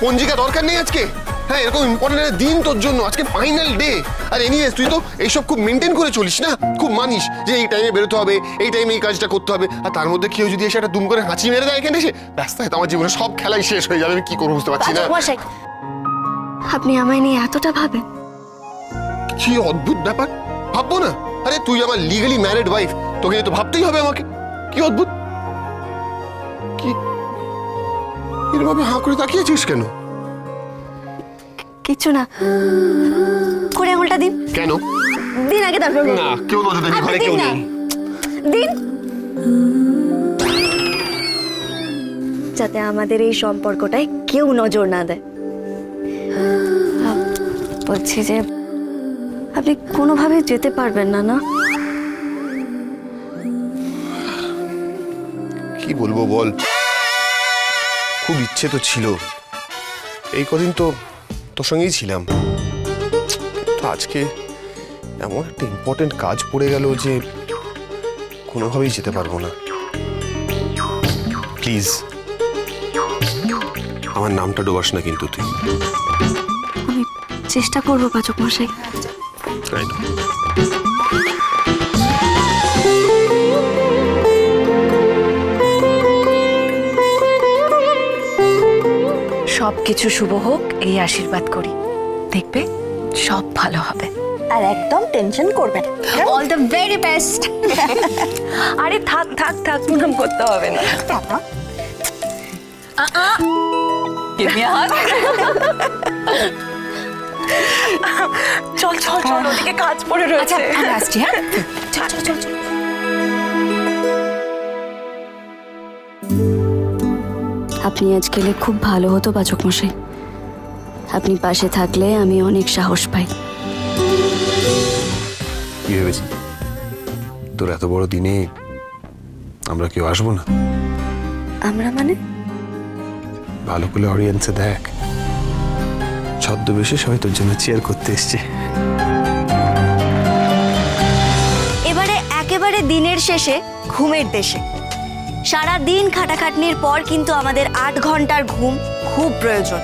পঞ্জিকা দরকার নেই আজকে? হ্যাঁ, এরকম ইম্পর্টেন্ট দিন তোর জন্য, আজকে ফাইনাল ডে। আর এনিওয়েজ তুই তো এইসব খুব মেনটেন করে চলিস না, খুব মানিস যে এই টাইমে বেরোতে হবে, এই টাইমে এই কাজটা করতে হবে। আর তার মধ্যে কেউ যদি এসে একটা দুম করে হাঁচি মেরে দেয় এখানে এসে, ব্যস্ত হয়, আমার জীবনে সব খেলাই শেষ হয়ে যাবে। আমি কি করবো বুঝতে পারছি না। আপনি আমায় নিয়ে এতটা ভাবেন? কি অদ্ভুত ব্যাপার, ভাববো না? আরে তুই আমার লিগালি ম্যারিড ওয়াইফ, তোকে তো ভাবতেই হবে আমাকে। কি অদ্ভুত, কি এরভাবে হাঁ করে তাকিয়েছিস কেন? কিছু না, করে আঙুলটা দিন। কেন? দিন আগে, তারপর না, কেউ নজর দেয়নি, ঘরে কেউ নেই। দিন, যাতে আমাদের এই সম্পর্কটায় কেউ নজর না দেয়। বলছি যে আপনি কোনোভাবে যেতে পারবেন না? না, কি বলবো বল, খুব ইচ্ছে তো ছিল। এই কদিন তো তোর সঙ্গেই ছিলাম, তো আজকে এমন একটা ইম্পর্টেন্ট কাজ পড়ে গেল যে কোনোভাবেই যেতে পারবো না। প্লিজ আমার নামটা ডোবাস না কিন্তু তুই। আমি চেষ্টা করবো পাচক মশাই। Right. সবকিছু শুভ হোক এই আশীর্বাদ করি, দেখবে সব ভালো হবে। আর একদম টেনশন করবেন। All the very best. আরে থাক থাক থাক, প্রণাম করতে হবে না। চল চল চল, ওদিকে কাজ পড়ে রয়েছে। আমি আসছি। হ্যাঁ, চল চল চল চল। আপনি আজ গেলে খুব ভালো হতো পাচক মশাই। আপনি পাশে থাকলে আমি অনেক সাহস পাই। কি ভেবেছি তোর এত বড় দিনে আমরা কেউ আসবো না? আমরা মানে? ভালো করে অডিয়েন্সে দেখ, ছদ্মবেশে সবাই তোর জন্য চেয়ার করতে এসছে। এবারে একেবারে দিনের শেষে ঘুমের দেশে। সারা দিন খাটাখাটনির পর কিন্তু আমাদের 8 ঘন্টার ঘুম খুব প্রয়োজন।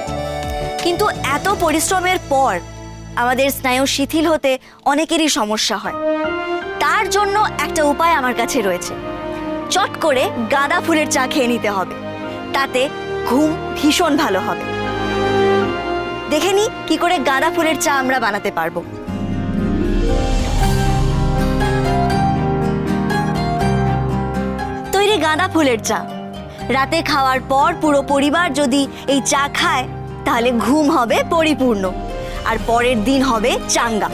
কিন্তু এত পরিশ্রমের পর আমাদের স্নায়ু শিথিল হতে অনেকেরই সমস্যা হয়। তার জন্য একটা উপায় আমার কাছে রয়েছে। চট করে গাঁদা ফুলের চা খেয়ে নিতে হবে, তাতে ঘুম ভীষণ ভালো হবে। দেখে নি কি করে গাঁদা ফুলের চা আমরা বানাতে পারবো। তৈরি গাঁদা ফুলের চা। রাতে খাওয়ার পর পুরো পরিবার যদি এই চা খায় তাহলে ঘুম হবে পরিপূর্ণ, আর পরের দিন হবে চাঙ্গা।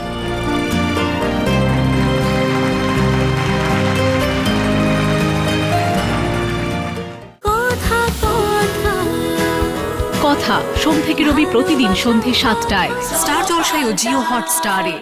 কথা সোম থেকে রবি প্রতিদিন সন্ধ্যে 7টায় স্টার জলসায় ও জিও হটস্টারে।